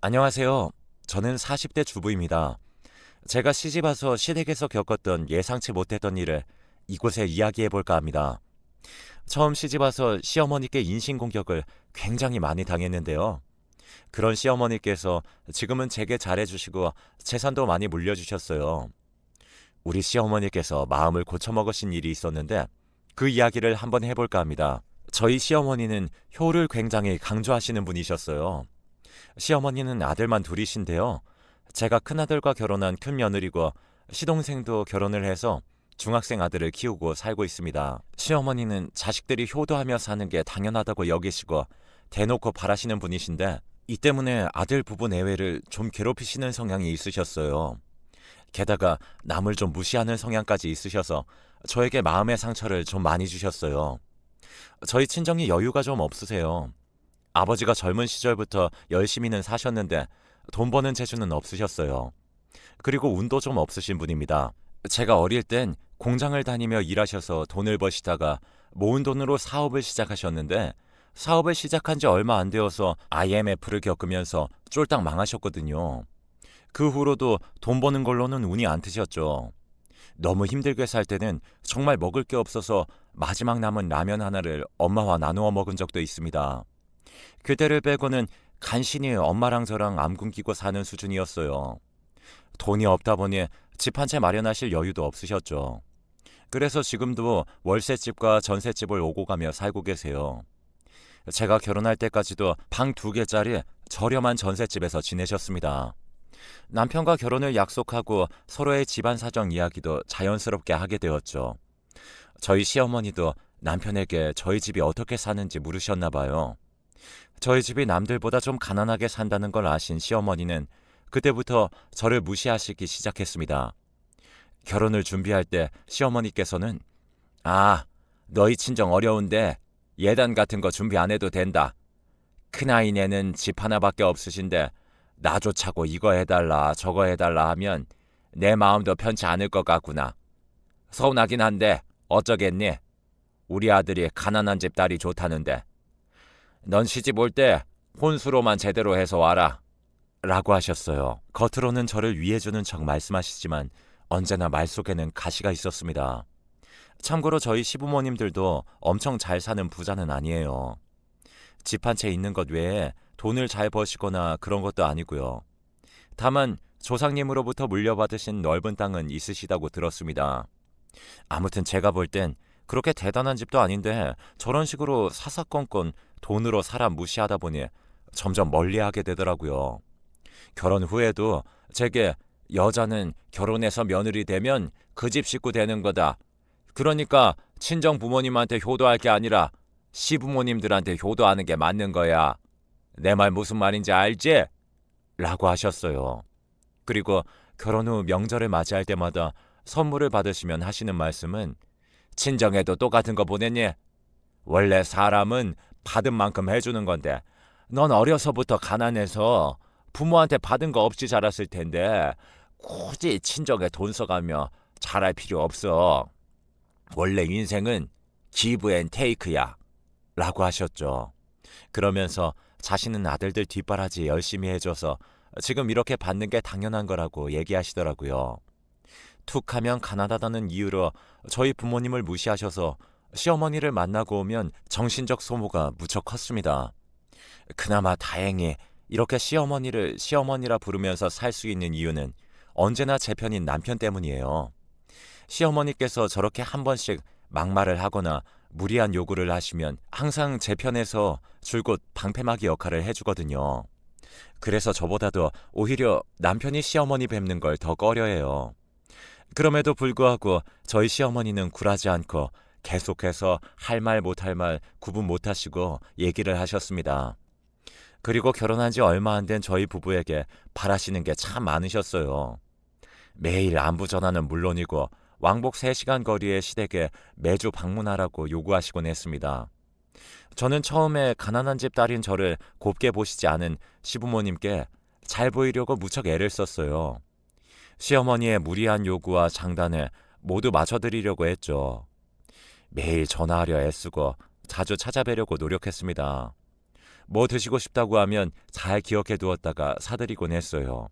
안녕하세요. 저는 40대 주부입니다. 제가 시집 와서 시댁에서 겪었던 예상치 못했던 일을 이곳에 이야기해 볼까 합니다. 처음 시집 와서 시어머니께 인신공격을 굉장히 많이 당했는데요. 그런 시어머니께서 지금은 제게 잘해주시고 재산도 많이 물려주셨어요. 우리 시어머니께서 마음을 고쳐먹으신 일이 있었는데 그 이야기를 한번 해볼까 합니다. 저희 시어머니는 효를 굉장히 강조하시는 분이셨어요. 시어머니는 아들만 둘이신데요. 제가 큰아들과 결혼한 큰며느리고 시동생도 결혼을 해서 중학생 아들을 키우고 살고 있습니다. 시어머니는 자식들이 효도하며 사는 게 당연하다고 여기시고 대놓고 바라시는 분이신데 이 때문에 아들 부부 내외를 좀 괴롭히시는 성향이 있으셨어요. 게다가 남을 좀 무시하는 성향까지 있으셔서 저에게 마음의 상처를 좀 많이 주셨어요. 저희 친정이 여유가 좀 없으세요. 아버지가 젊은 시절부터 열심히는 사셨는데 돈 버는 재주는 없으셨어요. 그리고 운도 좀 없으신 분입니다. 제가 어릴 땐 공장을 다니며 일하셔서 돈을 버시다가 모은 돈으로 사업을 시작하셨는데 사업을 시작한 지 얼마 안 되어서 IMF를 겪으면서 쫄딱 망하셨거든요. 그 후로도 돈 버는 걸로는 운이 안 트셨죠. 너무 힘들게 살 때는 정말 먹을 게 없어서 마지막 남은 라면 하나를 엄마와 나누어 먹은 적도 있습니다. 그때를 빼고는 간신히 엄마랑 저랑 안 굶기고 사는 수준이었어요. 돈이 없다 보니 집 한 채 마련하실 여유도 없으셨죠. 그래서 지금도 월세집과 전세집을 오고 가며 살고 계세요. 제가 결혼할 때까지도 방 2개짜리 저렴한 전세집에서 지내셨습니다. 남편과 결혼을 약속하고 서로의 집안 사정 이야기도 자연스럽게 하게 되었죠. 저희 시어머니도 남편에게 저희 집이 어떻게 사는지 물으셨나 봐요. 저희 집이 남들보다 좀 가난하게 산다는 걸 아신 시어머니는 그때부터 저를 무시하시기 시작했습니다. 결혼을 준비할 때 시어머니께서는 너희 친정 어려운데 예단 같은 거 준비 안 해도 된다. 큰아이네는 집 하나밖에 없으신데 나조차고 이거 해달라 저거 해달라 하면 내 마음도 편치 않을 것 같구나. 서운하긴 한데 어쩌겠니? 우리 아들이 가난한 집 딸이 좋다는데. 넌 시집 올 때 혼수로만 제대로 해서 와라. 라고 하셨어요. 겉으로는 저를 위해주는 척 말씀하시지만 언제나 말 속에는 가시가 있었습니다. 참고로 저희 시부모님들도 엄청 잘 사는 부자는 아니에요. 집 한 채 있는 것 외에 돈을 잘 버시거나 그런 것도 아니고요. 다만 조상님으로부터 물려받으신 넓은 땅은 있으시다고 들었습니다. 아무튼 제가 볼 땐 그렇게 대단한 집도 아닌데 저런 식으로 사사건건 돈으로 사람 무시하다 보니 점점 멀리하게 되더라고요. 결혼 후에도 제게 여자는 결혼해서 며느리 되면 그 집 식구 되는 거다. 그러니까 친정 부모님한테 효도할 게 아니라 시부모님들한테 효도하는 게 맞는 거야. 내 말 무슨 말인지 알지? 라고 하셨어요. 그리고 결혼 후 명절을 맞이할 때마다 선물을 받으시면 하시는 말씀은 친정에도 똑같은 거 보냈니? 원래 사람은 받은 만큼 해주는 건데 넌 어려서부터 가난해서 부모한테 받은 거 없이 자랐을 텐데 굳이 친정에 돈 써가며 잘할 필요 없어. 원래 인생은 기브 앤 테이크야. 라고 하셨죠. 그러면서 자신은 아들들 뒷바라지 열심히 해줘서 지금 이렇게 받는 게 당연한 거라고 얘기하시더라고요. 툭하면 가난하다는 이유로 저희 부모님을 무시하셔서 시어머니를 만나고 오면 정신적 소모가 무척 컸습니다. 그나마 다행히 이렇게 시어머니를 시어머니라 부르면서 살 수 있는 이유는 언제나 제 편인 남편 때문이에요. 시어머니께서 저렇게 한 번씩 막말을 하거나 무리한 요구를 하시면 항상 제 편에서 줄곧 방패막이 역할을 해주거든요. 그래서 저보다도 오히려 남편이 시어머니 뵙는 걸 더 꺼려해요. 그럼에도 불구하고 저희 시어머니는 굴하지 않고 계속해서 할 말 못할 말 구분 못하시고 얘기를 하셨습니다. 그리고 결혼한 지 얼마 안 된 저희 부부에게 바라시는 게 참 많으셨어요. 매일 안부 전화는 물론이고 왕복 3시간 거리의 시댁에 매주 방문하라고 요구하시곤 했습니다. 저는 처음에 가난한 집 딸인 저를 곱게 보시지 않은 시부모님께 잘 보이려고 무척 애를 썼어요. 시어머니의 무리한 요구와 장단에 모두 맞춰드리려고 했죠. 매일 전화하려 애쓰고 자주 찾아뵈려고 노력했습니다. 뭐 드시고 싶다고 하면 잘 기억해 두었다가 사드리곤 했어요.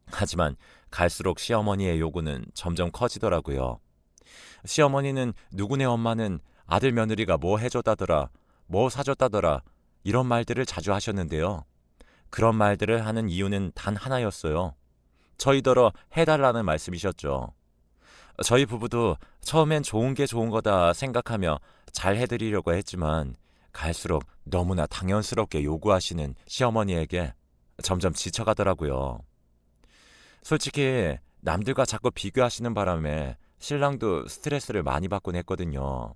하지만 갈수록 시어머니의 요구는 점점 커지더라고요. 시어머니는 누구네 엄마는 아들 며느리가 뭐 해줬다더라, 뭐 사줬다더라 이런 말들을 자주 하셨는데요. 그런 말들을 하는 이유는 단 하나였어요. 저희더러 해달라는 말씀이셨죠. 저희 부부도 처음엔 좋은 게 좋은 거다 생각하며 잘 해드리려고 했지만 갈수록 너무나 당연스럽게 요구하시는 시어머니에게 점점 지쳐가더라고요. 솔직히 남들과 자꾸 비교하시는 바람에 신랑도 스트레스를 많이 받곤 했거든요.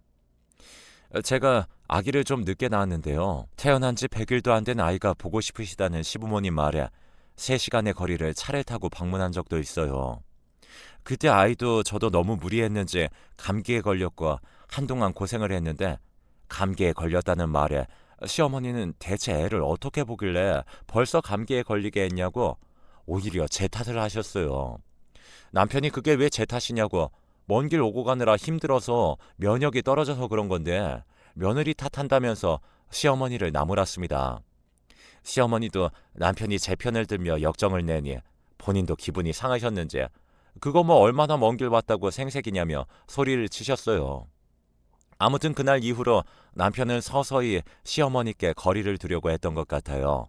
제가 아기를 좀 늦게 낳았는데요. 태어난 지 100일도 안 된 아이가 보고 싶으시다는 시부모님 말에 3시간의 거리를 차를 타고 방문한 적도 있어요. 그때 아이도 저도 너무 무리했는지 감기에 걸렸고 한동안 고생을 했는데 감기에 걸렸다는 말에 시어머니는 대체 애를 어떻게 보길래 벌써 감기에 걸리게 했냐고 오히려 제 탓을 하셨어요. 남편이 그게 왜 제 탓이냐고 먼 길 오고 가느라 힘들어서 면역이 떨어져서 그런 건데 며느리 탓한다면서 시어머니를 나무랐습니다. 시어머니도 남편이 제 편을 들며 역정을 내니 본인도 기분이 상하셨는지 그거 뭐 얼마나 먼 길 왔다고 생색이냐며 소리를 치셨어요. 아무튼 그날 이후로 남편은 서서히 시어머니께 거리를 두려고 했던 것 같아요.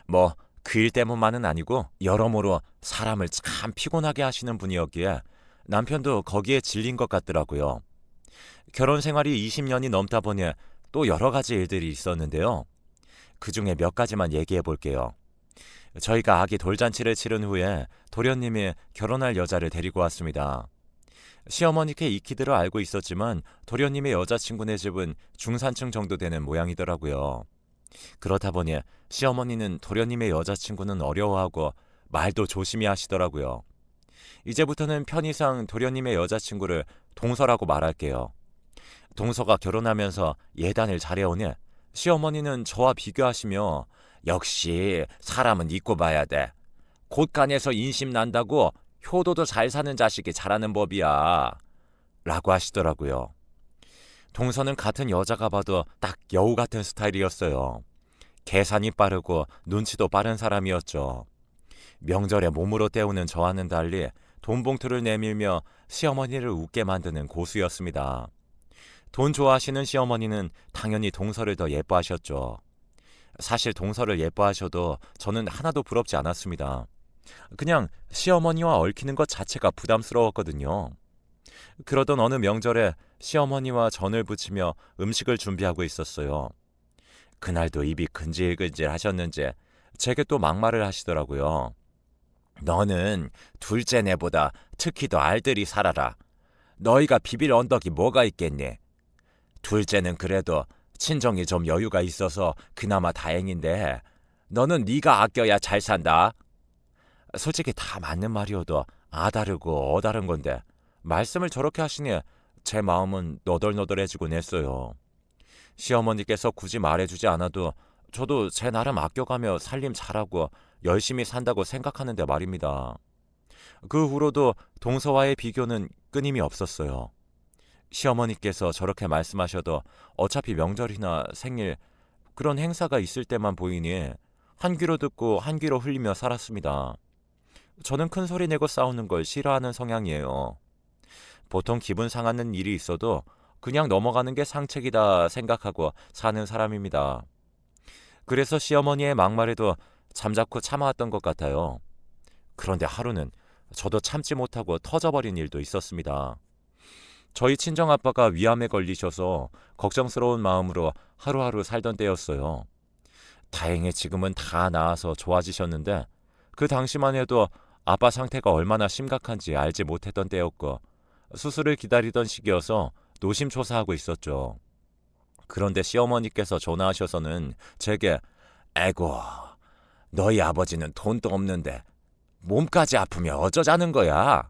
뭐 그 일 때문만은 아니고 여러모로 사람을 참 피곤하게 하시는 분이었기에 남편도 거기에 질린 것 같더라고요. 결혼 생활이 20년이 넘다 보니 또 여러 가지 일들이 있었는데요. 그중에 몇 가지만 얘기해 볼게요. 저희가 아기 돌잔치를 치른 후에 도련님이 결혼할 여자를 데리고 왔습니다. 시어머니께 익히들어 알고 있었지만 도련님의 여자친구네 집은 중산층 정도 되는 모양이더라고요. 그렇다 보니 시어머니는 도련님의 여자친구는 어려워하고 말도 조심히 하시더라고요. 이제부터는 편의상 도련님의 여자친구를 동서라고 말할게요. 동서가 결혼하면서 예단을 잘해오니 시어머니는 저와 비교하시며 역시 사람은 잊고 봐야 돼. 곳간에서 인심 난다고 효도도 잘 사는 자식이 잘하는 법이야. 라고 하시더라고요. 동서는 같은 여자가 봐도 딱 여우 같은 스타일이었어요. 계산이 빠르고 눈치도 빠른 사람이었죠. 명절에 몸으로 때우는 저와는 달리 돈 봉투를 내밀며 시어머니를 웃게 만드는 고수였습니다. 돈 좋아하시는 시어머니는 당연히 동서를 더 예뻐하셨죠. 사실 동서를 예뻐하셔도 저는 하나도 부럽지 않았습니다. 그냥 시어머니와 얽히는 것 자체가 부담스러웠거든요. 그러던 어느 명절에 시어머니와 전을 부치며 음식을 준비하고 있었어요. 그날도 입이 근질근질 하셨는지 제게 또 막말을 하시더라고요. 너는 둘째 내보다 특히 더 알들이 살아라. 너희가 비빌 언덕이 뭐가 있겠니? 둘째는 그래도 친정이 좀 여유가 있어서 그나마 다행인데 너는 네가 아껴야 잘 산다. 솔직히 다 맞는 말이어도 아다르고 어다른 건데 말씀을 저렇게 하시니 제 마음은 너덜너덜해지곤 했어요. 시어머니께서 굳이 말해주지 않아도 저도 제 나름 아껴가며 살림 잘하고 열심히 산다고 생각하는데 말입니다. 그 후로도 동서와의 비교는 끊임이 없었어요. 시어머니께서 저렇게 말씀하셔도 어차피 명절이나 생일 그런 행사가 있을 때만 보이니 한 귀로 듣고 한 귀로 흘리며 살았습니다. 저는 큰 소리 내고 싸우는 걸 싫어하는 성향이에요. 보통 기분 상하는 일이 있어도 그냥 넘어가는 게 상책이다 생각하고 사는 사람입니다. 그래서 시어머니의 막말에도 잠자코 참아왔던 것 같아요. 그런데 하루는 저도 참지 못하고 터져버린 일도 있었습니다. 저희 친정아빠가 위암에 걸리셔서 걱정스러운 마음으로 하루하루 살던 때였어요. 다행히 지금은 다 나아서 좋아지셨는데 그 당시만 해도 아빠 상태가 얼마나 심각한지 알지 못했던 때였고 수술을 기다리던 시기여서 노심초사하고 있었죠. 그런데 시어머니께서 전화하셔서는 제게 에고 너희 아버지는 돈도 없는데 몸까지 아프면 어쩌자는 거야.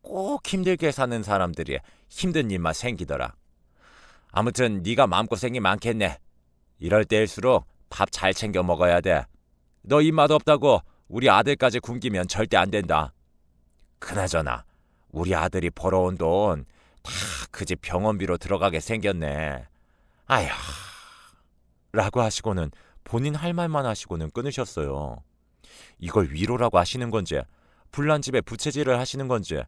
꼭 힘들게 사는 사람들이 힘든 일만 생기더라. 아무튼 네가 마음고생이 많겠네. 이럴 때일수록 밥 잘 챙겨 먹어야 돼. 너 입맛 없다고 우리 아들까지 굶기면 절대 안 된다. 그나저나 우리 아들이 벌어온 돈 다 그 집 병원비로 들어가게 생겼네. 아휴. 라고 하시고는 본인 할 말만 하시고는 끊으셨어요. 이걸 위로라고 하시는 건지 불난 집에 부채질을 하시는 건지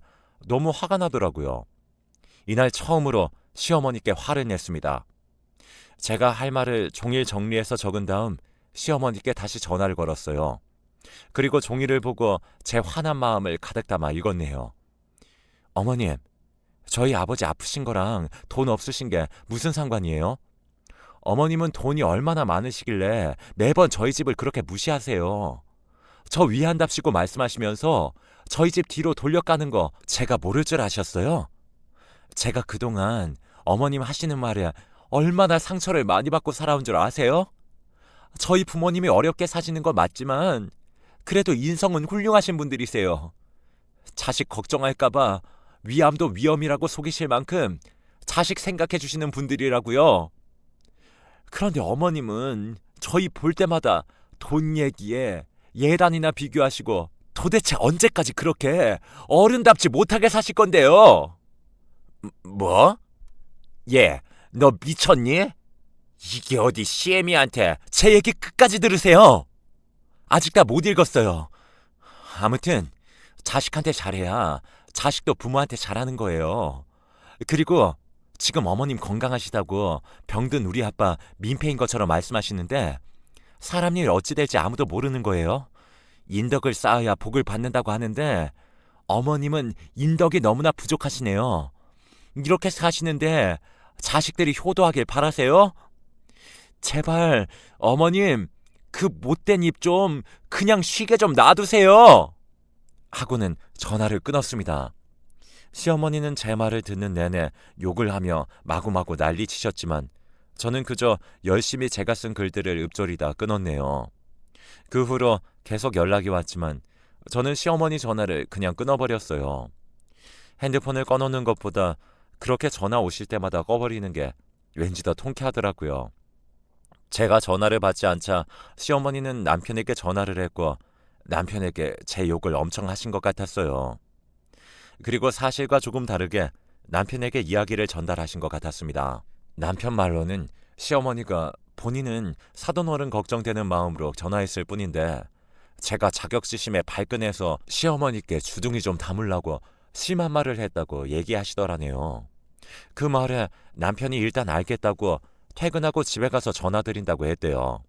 너무 화가 나더라고요. 이날 처음으로 시어머니께 화를 냈습니다. 제가 할 말을 종이에 정리해서 적은 다음 시어머니께 다시 전화를 걸었어요. 그리고 종이를 보고 제 화난 마음을 가득 담아 읽었네요. 어머님, 저희 아버지 아프신 거랑 돈 없으신 게 무슨 상관이에요? 어머님은 돈이 얼마나 많으시길래 매번 저희 집을 그렇게 무시하세요. 저 위한답시고 말씀하시면서 저희 집 뒤로 돌려가는 거 제가 모를 줄 아셨어요? 제가 그동안 어머님 하시는 말에 얼마나 상처를 많이 받고 살아온 줄 아세요? 저희 부모님이 어렵게 사시는 건 맞지만 그래도 인성은 훌륭하신 분들이세요. 자식 걱정할까봐 위암도 위험이라고 속이실 만큼 자식 생각해 주시는 분들이라고요. 그런데 어머님은 저희 볼 때마다 돈 얘기에 예단이나 비교하시고 도대체 언제까지 그렇게 어른답지 못하게 사실 건데요? 뭐? 얘, 너 미쳤니? 이게 어디 시애미한테 제 얘기 끝까지 들으세요. 아직 다 못 읽었어요. 아무튼 자식한테 잘해야 자식도 부모한테 잘하는 거예요. 그리고 지금 어머님 건강하시다고 병든 우리 아빠 민폐인 것처럼 말씀하시는데 사람 일 어찌 될지 아무도 모르는 거예요. 인덕을 쌓아야 복을 받는다고 하는데 어머님은 인덕이 너무나 부족하시네요. 이렇게 사시는데 자식들이 효도하길 바라세요? 제발 어머님 그 못된 입 좀 그냥 쉬게 좀 놔두세요. 하고는 전화를 끊었습니다. 시어머니는 제 말을 듣는 내내 욕을 하며 마구마구 난리치셨지만 저는 그저 열심히 제가 쓴 글들을 읊조리다 끊었네요. 그 후로 계속 연락이 왔지만 저는 시어머니 전화를 그냥 끊어버렸어요. 핸드폰을 꺼놓는 것보다 그렇게 전화 오실 때마다 꺼버리는 게 왠지 더 통쾌하더라고요. 제가 전화를 받지 않자 시어머니는 남편에게 전화를 했고 남편에게 제 욕을 엄청 하신 것 같았어요. 그리고 사실과 조금 다르게 남편에게 이야기를 전달하신 것 같았습니다. 남편 말로는 시어머니가 본인은 사돈어른 걱정되는 마음으로 전화했을 뿐인데 제가 자격지심에 발끈해서 시어머니께 주둥이 좀 담으려고 심한 말을 했다고 얘기하시더라네요. 그 말에 남편이 일단 알겠다고 퇴근하고 집에 가서 전화드린다고 했대요.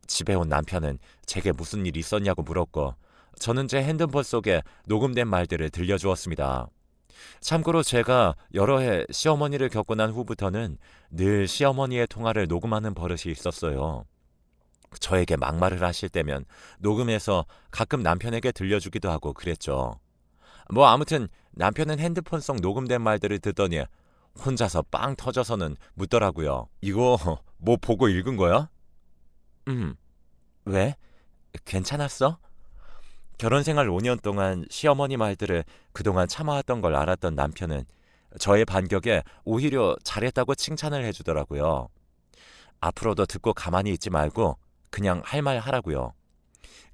집에 온 남편은 제게 무슨 일 있었냐고 물었고 저는 제 핸드폰 속에 녹음된 말들을 들려주었습니다. 참고로 제가 여러 해 시어머니를 겪고 난 후부터는 늘 시어머니의 통화를 녹음하는 버릇이 있었어요. 저에게 막말을 하실 때면 녹음해서 가끔 남편에게 들려주기도 하고 그랬죠. 뭐 아무튼 남편은 핸드폰 속 녹음된 말들을 듣더니 혼자서 빵 터져서는 묻더라고요. 이거 뭐 보고 읽은 거야? 왜? 괜찮았어? 결혼 생활 5년 동안 시어머니 말들을 그동안 참아왔던 걸 알았던 남편은 저의 반격에 오히려 잘했다고 칭찬을 해주더라고요. 앞으로도 듣고 가만히 있지 말고 그냥 할 말 하라고요.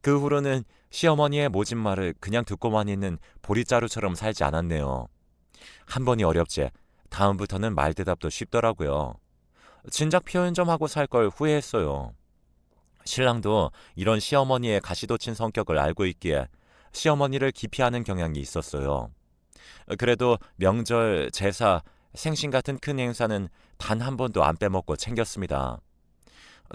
그 후로는 시어머니의 모진 말을 그냥 듣고만 있는 보릿자루처럼 살지 않았네요. 한 번이 어렵지 다음부터는 말대답도 쉽더라고요. 진작 표현 좀 하고 살 걸 후회했어요. 신랑도 이런 시어머니의 가시돋친 성격을 알고 있기에 시어머니를 기피하는 경향이 있었어요. 그래도 명절, 제사, 생신 같은 큰 행사는 단 한 번도 안 빼먹고 챙겼습니다.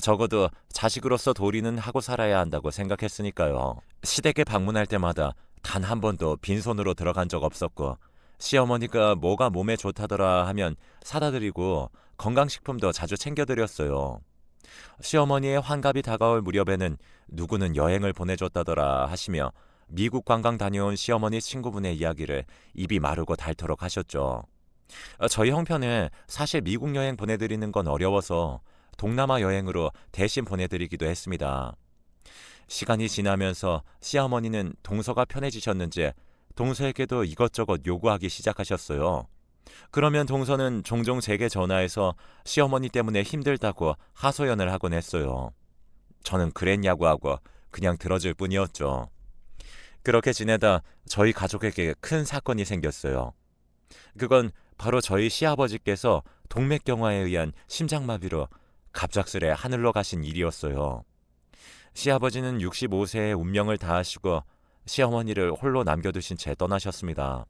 적어도 자식으로서 도리는 하고 살아야 한다고 생각했으니까요. 시댁에 방문할 때마다 단 한 번도 빈손으로 들어간 적 없었고 시어머니가 뭐가 몸에 좋다더라 하면 사다 드리고 건강식품도 자주 챙겨드렸어요. 시어머니의 환갑이 다가올 무렵에는 누구는 여행을 보내줬다더라 하시며 미국 관광 다녀온 시어머니 친구분의 이야기를 입이 마르고 닳도록 하셨죠. 저희 형편에 사실 미국 여행 보내드리는 건 어려워서 동남아 여행으로 대신 보내드리기도 했습니다. 시간이 지나면서 시어머니는 동서가 편해지셨는지 동서에게도 이것저것 요구하기 시작하셨어요. 그러면 동서는 종종 제게 전화해서 시어머니 때문에 힘들다고 하소연을 하곤 했어요. 저는 그랬냐고 하고 그냥 들어줄 뿐이었죠. 그렇게 지내다 저희 가족에게 큰 사건이 생겼어요. 그건 바로 저희 시아버지께서 동맥경화에 의한 심장마비로 갑작스레 하늘로 가신 일이었어요. 시아버지는 65세의 운명을 다하시고 시어머니를 홀로 남겨두신 채 떠나셨습니다.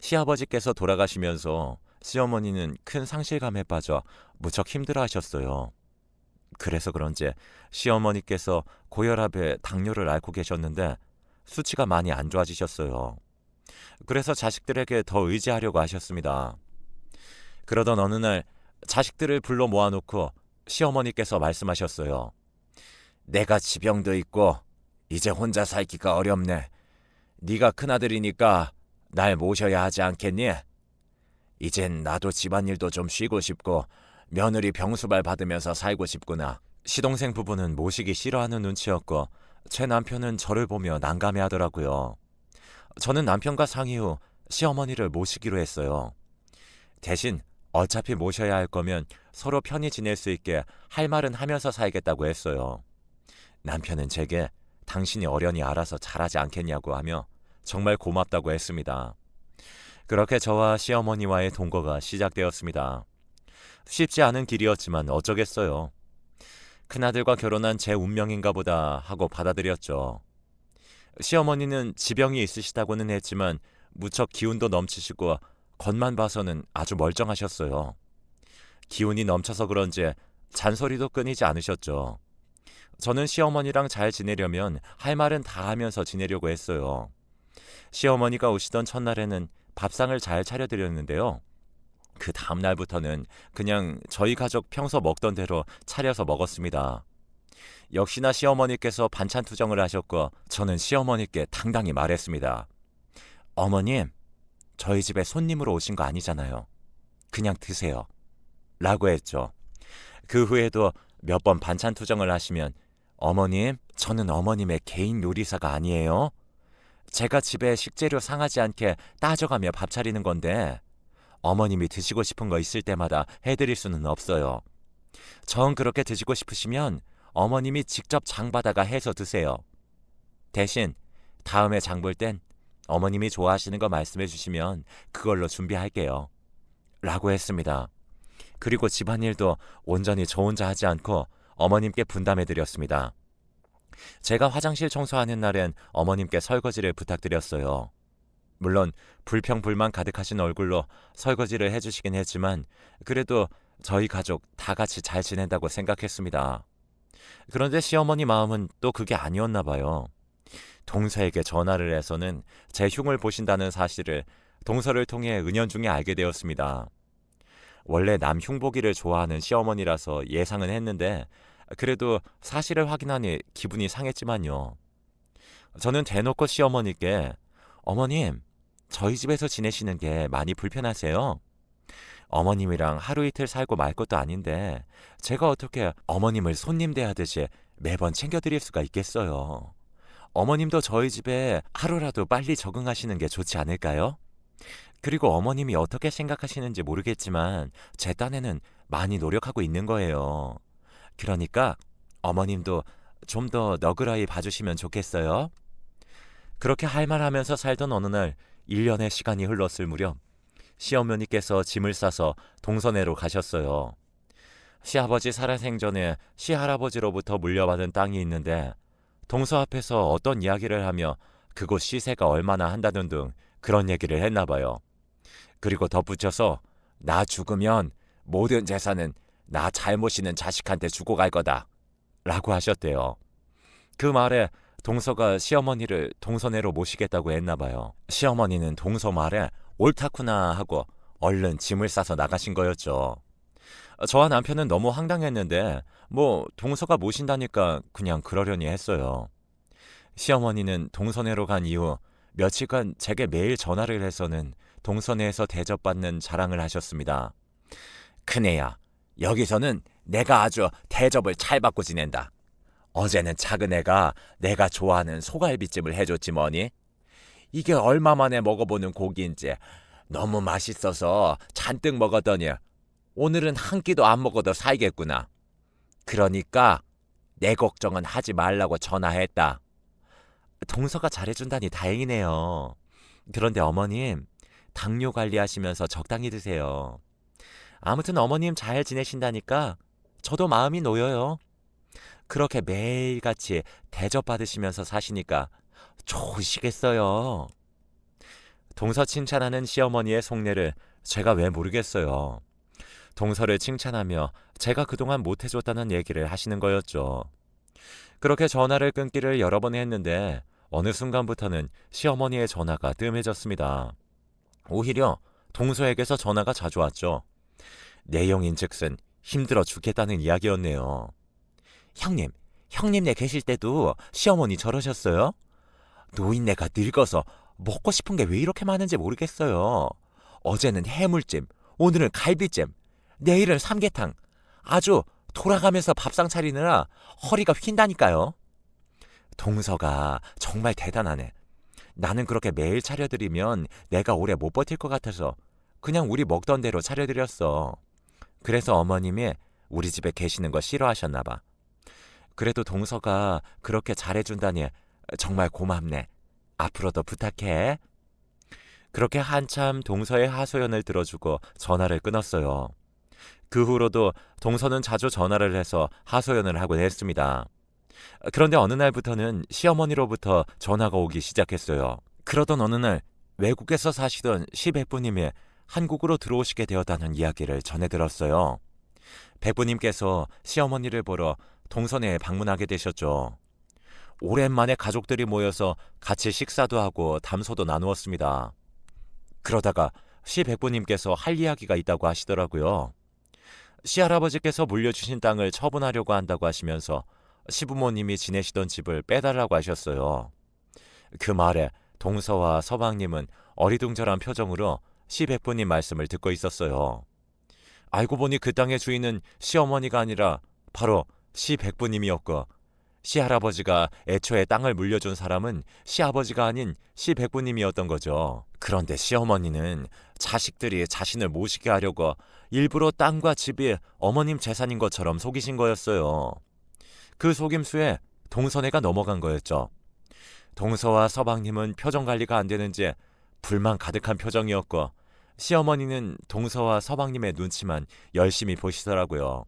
시아버지께서 돌아가시면서 시어머니는 큰 상실감에 빠져 무척 힘들어하셨어요. 그래서 그런지 시어머니께서 고혈압에 당뇨를 앓고 계셨는데 수치가 많이 안 좋아지셨어요. 그래서 자식들에게 더 의지하려고 하셨습니다. 그러던 어느 날 자식들을 불러 모아놓고 시어머니께서 말씀하셨어요. 내가 지병도 있고 이제 혼자 살기가 어렵네. 네가 큰아들이니까 날 모셔야 하지 않겠니? 이젠 나도 집안일도 좀 쉬고 싶고 며느리 병수발 받으면서 살고 싶구나. 시동생 부부는 모시기 싫어하는 눈치였고 제 남편은 저를 보며 난감해하더라고요. 저는 남편과 상의 후 시어머니를 모시기로 했어요. 대신 어차피 모셔야 할 거면 서로 편히 지낼 수 있게 할 말은 하면서 살겠다고 했어요. 남편은 제게 당신이 어련히 알아서 잘하지 않겠냐고 하며 정말 고맙다고 했습니다. 그렇게 저와 시어머니와의 동거가 시작되었습니다. 쉽지 않은 길이었지만 어쩌겠어요. 큰아들과 결혼한 제 운명인가 보다 하고 받아들였죠. 시어머니는 지병이 있으시다고는 했지만 무척 기운도 넘치시고 겉만 봐서는 아주 멀쩡하셨어요. 기운이 넘쳐서 그런지 잔소리도 끊이지 않으셨죠. 저는 시어머니랑 잘 지내려면 할 말은 다 하면서 지내려고 했어요. 시어머니가 오시던 첫날에는 밥상을 잘 차려드렸는데요. 그 다음날부터는 그냥 저희 가족 평소 먹던 대로 차려서 먹었습니다. 역시나 시어머니께서 반찬 투정을 하셨고 저는 시어머니께 당당히 말했습니다. 어머님, 저희 집에 손님으로 오신 거 아니잖아요. 그냥 드세요. 라고 했죠. 그 후에도 몇 번 반찬 투정을 하시면 어머님, 저는 어머님의 개인 요리사가 아니에요. 제가 집에 식재료 상하지 않게 따져가며 밥 차리는 건데 어머님이 드시고 싶은 거 있을 때마다 해드릴 수는 없어요. 정 그렇게 드시고 싶으시면 어머님이 직접 장 받아가 해서 드세요. 대신 다음에 장 볼 땐 어머님이 좋아하시는 거 말씀해 주시면 그걸로 준비할게요. 라고 했습니다. 그리고 집안일도 온전히 저 혼자 하지 않고 어머님께 분담해 드렸습니다. 제가 화장실 청소하는 날엔 어머님께 설거지를 부탁드렸어요. 물론 불평불만 가득하신 얼굴로 설거지를 해주시긴 했지만 그래도 저희 가족 다 같이 잘 지낸다고 생각했습니다. 그런데 시어머니 마음은 또 그게 아니었나 봐요. 동서에게 전화를 해서는 제 흉을 보신다는 사실을 동서를 통해 은연중에 알게 되었습니다. 원래 남 흉보기를 좋아하는 시어머니라서 예상은 했는데 그래도 사실을 확인하니 기분이 상했지만요. 저는 대놓고 시어머니께 어머님, 저희 집에서 지내시는 게 많이 불편하세요? 어머님이랑 하루 이틀 살고 말 것도 아닌데 제가 어떻게 어머님을 손님 대하듯이 매번 챙겨드릴 수가 있겠어요. 어머님도 저희 집에 하루라도 빨리 적응하시는 게 좋지 않을까요? 그리고 어머님이 어떻게 생각하시는지 모르겠지만 제 딴에는 많이 노력하고 있는 거예요. 그러니까 어머님도 좀 더 너그러이 봐주시면 좋겠어요. 그렇게 할 말하면서 살던 어느 날 1년의 시간이 흘렀을 무렵 시어머니께서 짐을 싸서 동서내로 가셨어요. 시아버지 살아생전에 시할아버지로부터 물려받은 땅이 있는데 동서 앞에서 어떤 이야기를 하며 그곳 시세가 얼마나 한다는 등 그런 얘기를 했나 봐요. 그리고 덧붙여서 나 죽으면 모든 재산은 나 잘 모시는 자식한테 주고 갈 거다 라고 하셨대요. 그 말에 동서가 시어머니를 동서내로 모시겠다고 했나 봐요. 시어머니는 동서 말에 옳다구나 하고 얼른 짐을 싸서 나가신 거였죠. 저와 남편은 너무 황당했는데 동서가 모신다니까 그냥 그러려니 했어요. 시어머니는 동서내로 간 이후 며칠간 제게 매일 전화를 해서는 동서내에서 대접받는 자랑을 하셨습니다. 큰애야, 여기서는 내가 아주 대접을 잘 받고 지낸다. 어제는 작은애가 내가 좋아하는 소갈비찜을 해줬지 뭐니? 이게 얼마 만에 먹어보는 고기인지 너무 맛있어서 잔뜩 먹었더니 오늘은 한 끼도 안 먹어도 살겠구나. 그러니까 내 걱정은 하지 말라고 전화했다. 동서가 잘해준다니 다행이네요. 그런데 어머님, 당뇨 관리하시면서 적당히 드세요. 아무튼 어머님 잘 지내신다니까 저도 마음이 놓여요. 그렇게 매일같이 대접받으시면서 사시니까 좋으시겠어요. 동서 칭찬하는 시어머니의 속내를 제가 왜 모르겠어요. 동서를 칭찬하며 제가 그동안 못해줬다는 얘기를 하시는 거였죠. 그렇게 전화를 끊기를 여러 번 했는데 어느 순간부터는 시어머니의 전화가 뜸해졌습니다. 오히려 동서에게서 전화가 자주 왔죠. 내용인즉슨 힘들어 죽겠다는 이야기였네요. 형님네 계실 때도 시어머니 저러셨어요? 노인네가 늙어서 먹고 싶은 게 왜 이렇게 많은지 모르겠어요. 어제는 해물찜, 오늘은 갈비찜, 내일은 삼계탕. 아주 돌아가면서 밥상 차리느라 허리가 휜다니까요. 동서가 정말 대단하네. 나는 그렇게 매일 차려드리면 내가 오래 못 버틸 것 같아서 그냥 우리 먹던 대로 차려드렸어. 그래서 어머님이 우리 집에 계시는 거 싫어하셨나 봐. 그래도 동서가 그렇게 잘해준다니 정말 고맙네. 앞으로도 부탁해. 그렇게 한참 동서의 하소연을 들어주고 전화를 끊었어요. 그 후로도 동서는 자주 전화를 해서 하소연을 하곤 했습니다. 그런데 어느 날부터는 시어머니로부터 전화가 오기 시작했어요. 그러던 어느 날 외국에서 사시던 시백부님이 한국으로 들어오시게 되었다는 이야기를 전해 들었어요. 백부님께서 시어머니를 보러 동선에 방문하게 되셨죠. 오랜만에 가족들이 모여서 같이 식사도 하고 담소도 나누었습니다. 그러다가 시백부님께서 할 이야기가 있다고 하시더라고요. 시할아버지께서 물려주신 땅을 처분하려고 한다고 하시면서 시부모님이 지내시던 집을 빼달라고 하셨어요. 그 말에 동서와 서방님은 어리둥절한 표정으로 시백부님 말씀을 듣고 있었어요. 알고 보니 그 땅의 주인은 시어머니가 아니라 바로 시백부님이었고, 시할아버지가 애초에 땅을 물려준 사람은 시아버지가 아닌 시백부님이었던 거죠. 그런데 시어머니는 자식들이 자신을 모시게 하려고 일부러 땅과 집이 어머님 재산인 것처럼 속이신 거였어요. 그 속임수에 동서네가 넘어간 거였죠. 동서와 서방님은 표정 관리가 안 되는지 불만 가득한 표정이었고, 시어머니는 동서와 서방님의 눈치만 열심히 보시더라고요.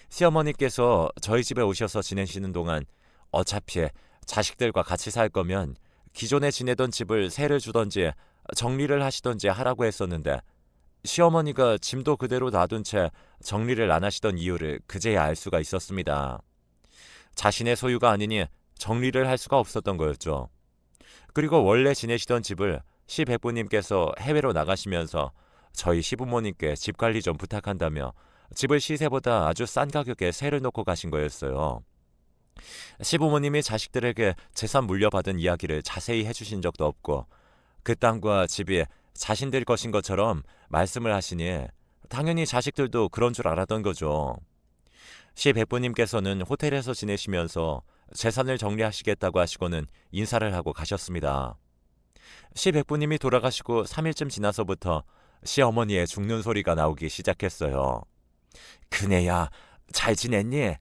시어머니께서 저희 집에 오셔서 지내시는 동안 어차피 자식들과 같이 살 거면 기존에 지내던 집을 세를 주던지 정리를 하시던지 하라고 했었는데, 시어머니가 짐도 그대로 놔둔 채 정리를 안 하시던 이유를 그제야 알 수가 있었습니다. 자신의 소유가 아니니 정리를 할 수가 없었던 거였죠. 그리고 원래 지내시던 집을 시백부님께서 해외로 나가시면서 저희 시부모님께 집 관리 좀 부탁한다며 집을 시세보다 아주 싼 가격에 세를 놓고 가신 거였어요. 시부모님이 자식들에게 재산 물려받은 이야기를 자세히 해주신 적도 없고, 그 땅과 집이 자신들 것인 것처럼 말씀을 하시니 당연히 자식들도 그런 줄 알았던 거죠. 시백부님께서는 호텔에서 지내시면서 재산을 정리하시겠다고 하시고는 인사를 하고 가셨습니다. 시백부님이 돌아가시고 3일쯤 지나서부터 시어머니의 죽는 소리가 나오기 시작했어요. 그네야 잘 지냈니?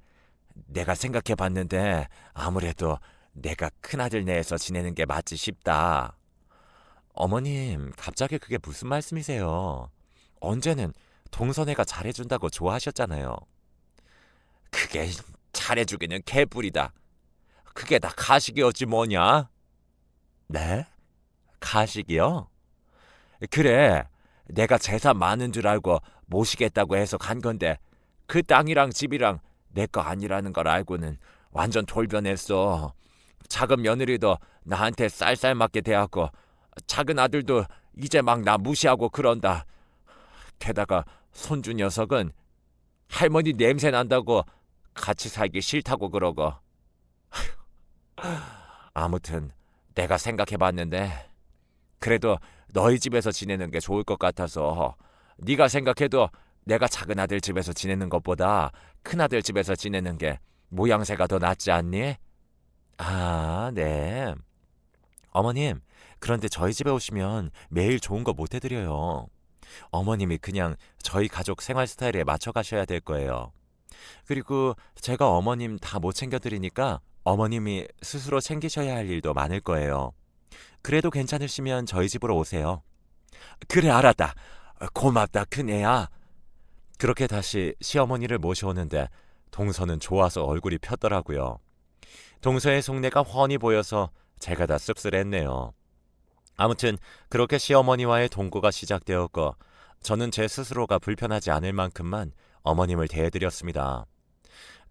내가 생각해봤는데 아무래도 내가 큰아들 내에서 지내는 게 맞지 싶다. 어머님, 갑자기 그게 무슨 말씀이세요? 언제는 동서네가 잘해준다고 좋아하셨잖아요. 그게 잘해주기는 개뿔이다. 그게 다 가식이었지 뭐냐? 네? 가식이요? 그래, 내가 재산 많은 줄 알고 모시겠다고 해서 간 건데 그 땅이랑 집이랑 내 거 아니라는 걸 알고는 완전 돌변했어. 작은 며느리도 나한테 쌀쌀맞게 대하고 작은 아들도 이제 막 나 무시하고 그런다. 게다가 손주 녀석은 할머니 냄새 난다고 같이 살기 싫다고 그러고. 아무튼 내가 생각해봤는데 그래도 너희 집에서 지내는 게 좋을 것 같아서, 네가 생각해도 내가 작은 아들 집에서 지내는 것보다 큰 아들 집에서 지내는 게 모양새가 더 낫지 않니? 아, 네. 어머님, 그런데 저희 집에 오시면 매일 좋은 거 못 해드려요. 어머님이 그냥 저희 가족 생활 스타일에 맞춰 가셔야 될 거예요. 그리고 제가 어머님 다 못 챙겨드리니까 어머님이 스스로 챙기셔야 할 일도 많을 거예요. 그래도 괜찮으시면 저희 집으로 오세요. 그래, 알았다. 고맙다, 큰애야. 그렇게 다시 시어머니를 모셔오는데 동서는 좋아서 얼굴이 폈더라고요. 동서의 속내가 훤히 보여서 제가 다 씁쓸했네요. 아무튼 그렇게 시어머니와의 동거가 시작되었고 저는 제 스스로가 불편하지 않을 만큼만 어머님을 대해드렸습니다.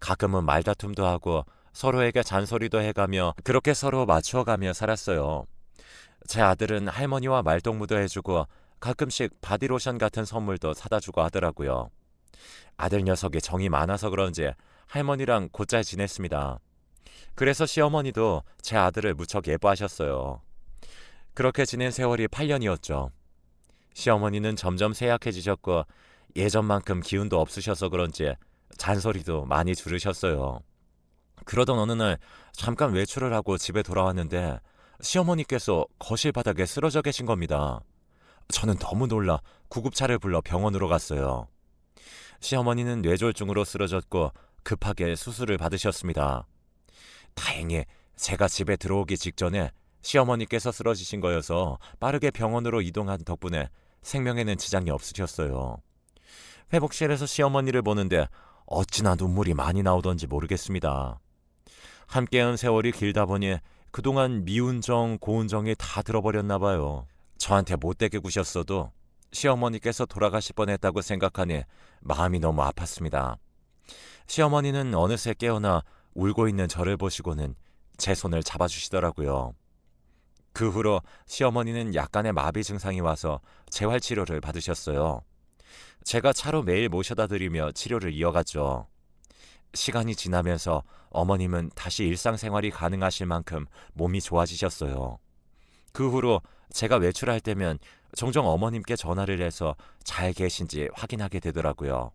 가끔은 말다툼도 하고 서로에게 잔소리도 해가며 그렇게 서로 맞추어가며 살았어요. 제 아들은 할머니와 말동무도 해주고 가끔씩 바디로션 같은 선물도 사다주고 하더라고요. 아들 녀석이 정이 많아서 그런지 할머니랑 곧잘 지냈습니다. 그래서 시어머니도 제 아들을 무척 예뻐하셨어요. 그렇게 지낸 세월이 8년이었죠. 시어머니는 점점 쇠약해지셨고 예전만큼 기운도 없으셔서 그런지 잔소리도 많이 들으셨어요. 그러던 어느 날 잠깐 외출을 하고 집에 돌아왔는데 시어머니께서 거실 바닥에 쓰러져 계신 겁니다. 저는 너무 놀라 구급차를 불러 병원으로 갔어요. 시어머니는 뇌졸중으로 쓰러졌고 급하게 수술을 받으셨습니다. 다행히 제가 집에 들어오기 직전에 시어머니께서 쓰러지신 거여서 빠르게 병원으로 이동한 덕분에 생명에는 지장이 없으셨어요. 회복실에서 시어머니를 보는데 어찌나 눈물이 많이 나오던지 모르겠습니다. 함께한 세월이 길다 보니 그동안 미운 정, 고운 정이 다 들어버렸나 봐요. 저한테 못되게 구셨어도 시어머니께서 돌아가실 뻔했다고 생각하니 마음이 너무 아팠습니다. 시어머니는 어느새 깨어나 울고 있는 저를 보시고는 제 손을 잡아주시더라고요. 그 후로 시어머니는 약간의 마비 증상이 와서 재활치료를 받으셨어요. 제가 차로 매일 모셔다 드리며 치료를 이어갔죠. 시간이 지나면서 어머님은 다시 일상생활이 가능하실 만큼 몸이 좋아지셨어요. 그 후로 제가 외출할 때면 종종 어머님께 전화를 해서 잘 계신지 확인하게 되더라고요.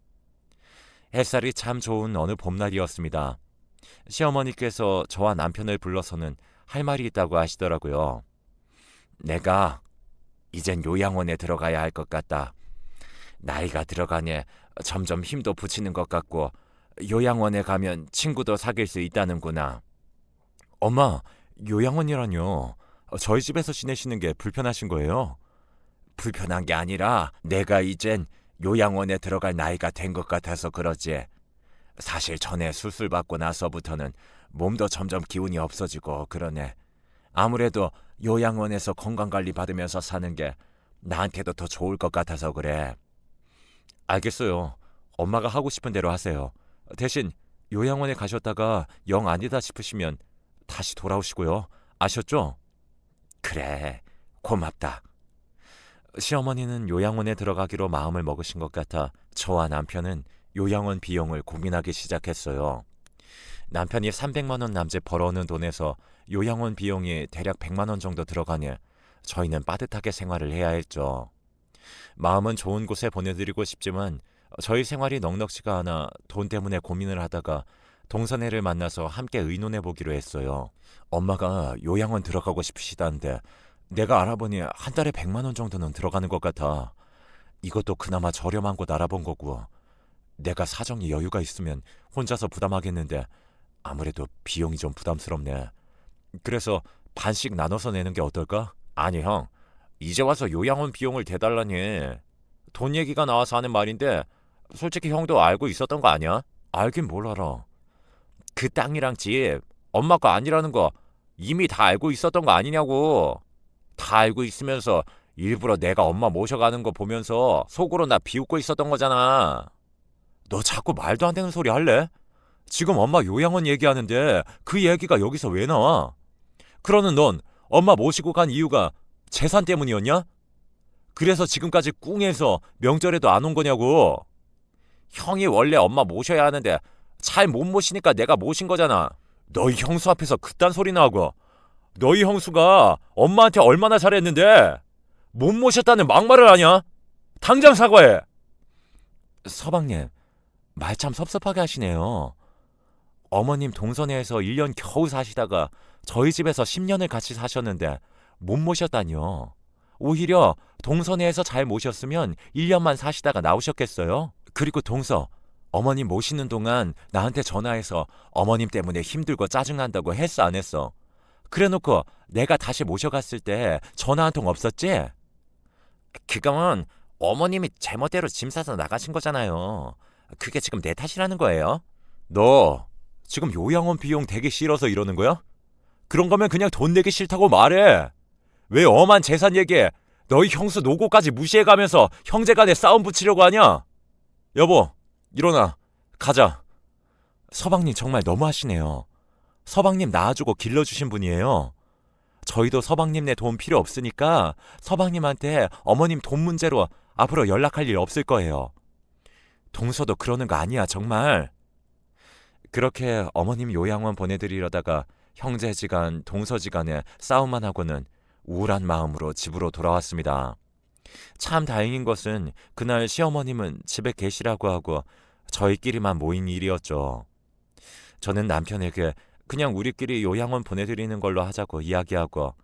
햇살이 참 좋은 어느 봄날이었습니다. 시어머니께서 저와 남편을 불러서는 할 말이 있다고 하시더라고요. 내가 이젠 요양원에 들어가야 할 것 같다. 나이가 들어가니 점점 힘도 붙이는 것 같고 요양원에 가면 친구도 사귈 수 있다는구나. 엄마, 요양원이라뇨? 저희 집에서 지내시는 게 불편하신 거예요? 불편한 게 아니라 내가 이젠 요양원에 들어갈 나이가 된 것 같아서 그러지. 사실 전에 수술 받고 나서부터는 몸도 점점 기운이 없어지고 그러네. 아무래도 요양원에서 건강관리 받으면서 사는 게 나한테도 더 좋을 것 같아서 그래. 알겠어요. 엄마가 하고 싶은 대로 하세요. 대신 요양원에 가셨다가 영 아니다 싶으시면 다시 돌아오시고요. 아셨죠? 그래, 고맙다. 시어머니는 요양원에 들어가기로 마음을 먹으신 것 같아 저와 남편은 요양원 비용을 고민하기 시작했어요. 남편이 300만 원 남짓 벌어오는 돈에서 요양원 비용이 대략 100만 원 정도 들어가니 저희는 빠듯하게 생활을 해야 했죠. 마음은 좋은 곳에 보내드리고 싶지만 저희 생활이 넉넉지가 않아 돈 때문에 고민을 하다가 동선애를 만나서 함께 의논해 보기로 했어요. 엄마가 요양원 들어가고 싶으시다는데 내가 알아보니 한 달에 100만 원 정도는 들어가는 것 같아. 이것도 그나마 저렴한 곳 알아본 거고 내가 사정이 여유가 있으면 혼자서 부담하겠는데 아무래도 비용이 좀 부담스럽네. 그래서 반씩 나눠서 내는 게 어떨까? 아니 형, 이제 와서 요양원 비용을 대달라니. 돈 얘기가 나와서 하는 말인데 솔직히 형도 알고 있었던 거 아니야? 알긴 뭘 알아. 그 땅이랑 집 엄마 거 아니라는 거 이미 다 알고 있었던 거 아니냐고. 다 알고 있으면서 일부러 내가 엄마 모셔가는 거 보면서 속으로 나 비웃고 있었던 거잖아. 너 자꾸 말도 안 되는 소리 할래? 지금 엄마 요양원 얘기하는데 그 얘기가 여기서 왜 나와? 그러는 넌 엄마 모시고 간 이유가 재산 때문이었냐? 그래서 지금까지 꿍해서 명절에도 안 온 거냐고. 형이 원래 엄마 모셔야 하는데 잘 못 모시니까 내가 모신 거잖아. 너희 형수 앞에서 그딴 소리나 하고. 너희 형수가 엄마한테 얼마나 잘했는데 못 모셨다는 막말을 하냐? 당장 사과해. 서방님, 말 참 섭섭하게 하시네요. 어머님 동선회에서 1년 겨우 사시다가 저희 집에서 10년을 같이 사셨는데 못 모셨다니요. 오히려 동선회에서 잘 모셨으면 1년만 사시다가 나오셨겠어요? 그리고 동서, 어머님 모시는 동안 나한테 전화해서 어머님 때문에 힘들고 짜증난다고 했어 안 했어? 그래놓고 내가 다시 모셔갔을 때 전화 한 통 없었지? 그건 어머님이 제멋대로 짐 싸서 나가신 거잖아요. 그게 지금 내 탓이라는 거예요? 너 지금 요양원 비용 되기 싫어서 이러는 거야? 그런 거면 그냥 돈 내기 싫다고 말해. 왜 엄한 재산 얘기에 너희 형수 노고까지 무시해가면서 형제간에 싸움 붙이려고 하냐? 여보, 일어나. 가자. 서방님 정말 너무하시네요. 서방님 낳아주고 길러주신 분이에요. 저희도 서방님네 돈 필요 없으니까 서방님한테 어머님 돈 문제로 앞으로 연락할 일 없을 거예요. 동서도 그러는 거 아니야, 정말. 그렇게 어머님 요양원 보내드리려다가 형제지간, 동서지간에 싸움만 하고는 우울한 마음으로 집으로 돌아왔습니다. 참 다행인 것은 그날 시어머님은 집에 계시라고 하고 저희끼리만 모인 일이었죠. 저는 남편에게 그냥 우리끼리 요양원 보내드리는 걸로 하자고 이야기하고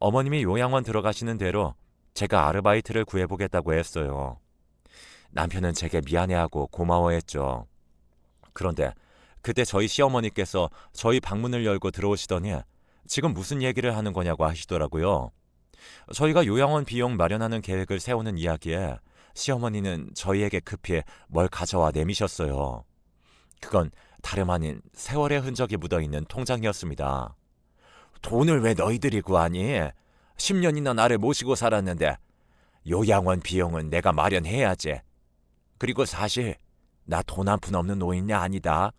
어머님이 요양원 들어가시는 대로 제가 아르바이트를 구해보겠다고 했어요. 남편은 제게 미안해하고 고마워했죠. 그런데 그때 저희 시어머니께서 저희 방문을 열고 들어오시더니 지금 무슨 얘기를 하는 거냐고 하시더라고요. 저희가 요양원 비용 마련하는 계획을 세우는 이야기에 시어머니는 저희에게 급히 뭘 가져와 내미셨어요. 그건 다름 아닌 세월의 흔적이 묻어있는 통장이었습니다. 돈을 왜 너희들이 구하니? 10년이나 나를 모시고 살았는데 요양원 비용은 내가 마련해야지. 그리고 사실 나 돈 한 푼 없는 노인네 아니다.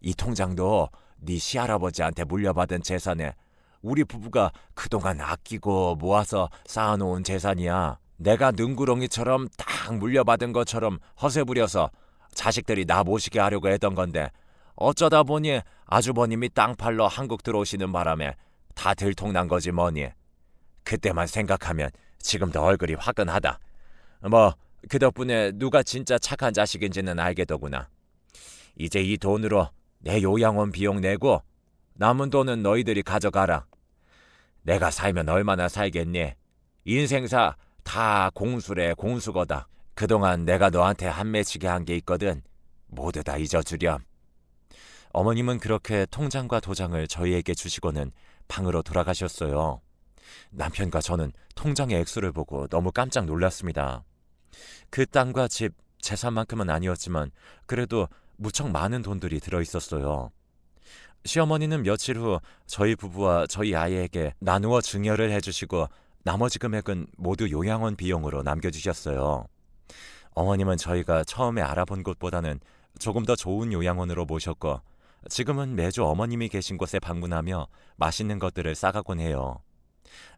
이 통장도 네 시할아버지한테 물려받은 재산에 우리 부부가 그동안 아끼고 모아서 쌓아놓은 재산이야. 내가 능구렁이처럼 딱 물려받은 것처럼 허세 부려서 자식들이 나 모시게 하려고 했던 건데 어쩌다 보니 아주버님이 땅 팔러 한국 들어오시는 바람에 다 들통난 거지 뭐니. 그때만 생각하면 지금도 얼굴이 화끈하다. 뭐 그 덕분에 누가 진짜 착한 자식인지는 알겠더구나. 이제 이 돈으로 내 요양원 비용 내고 남은 돈은 너희들이 가져가라. 내가 살면 얼마나 살겠니? 인생사 다 공수래 공수거다. 그동안 내가 너한테 한 맺히게 한 게 있거든. 모두 다 잊어주렴. 어머님은 그렇게 통장과 도장을 저희에게 주시고는 방으로 돌아가셨어요. 남편과 저는 통장의 액수를 보고 너무 깜짝 놀랐습니다. 그 땅과 집, 재산만큼은 아니었지만 그래도 무척 많은 돈들이 들어있었어요. 시어머니는 며칠 후 저희 부부와 저희 아이에게 나누어 증여를 해주시고 나머지 금액은 모두 요양원 비용으로 남겨주셨어요. 어머님은 저희가 처음에 알아본 곳보다는 조금 더 좋은 요양원으로 모셨고 지금은 매주 어머님이 계신 곳에 방문하며 맛있는 것들을 싸가곤 해요.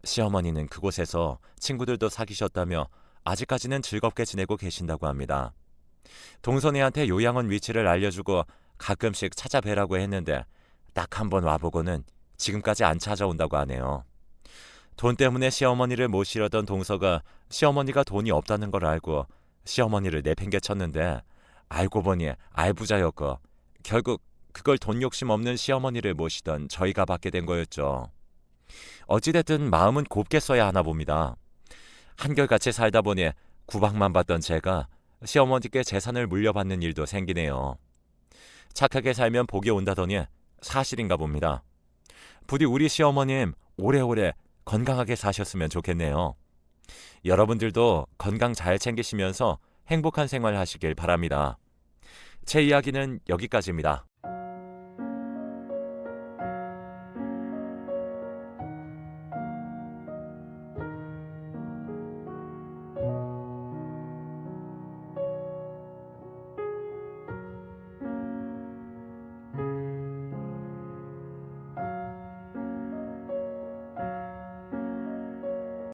시어머니는 그곳에서 친구들도 사귀셨다며 아직까지는 즐겁게 지내고 계신다고 합니다. 동선이한테 요양원 위치를 알려주고 가끔씩 찾아뵈라고 했는데 딱 한 번 와보고는 지금까지 안 찾아온다고 하네요. 돈 때문에 시어머니를 모시려던 동서가 시어머니가 돈이 없다는 걸 알고 시어머니를 내팽개쳤는데 알고 보니 알부자였고 결국 그걸 돈 욕심 없는 시어머니를 모시던 저희가 받게 된 거였죠. 어찌됐든 마음은 곱게 써야 하나 봅니다. 한결같이 살다 보니 구박만 받던 제가 시어머니께 재산을 물려받는 일도 생기네요. 착하게 살면 복이 온다더니 사실인가 봅니다. 부디 우리 시어머님 오래오래 건강하게 사셨으면 좋겠네요. 여러분들도 건강 잘 챙기시면서 행복한 생활 하시길 바랍니다. 제 이야기는 여기까지입니다.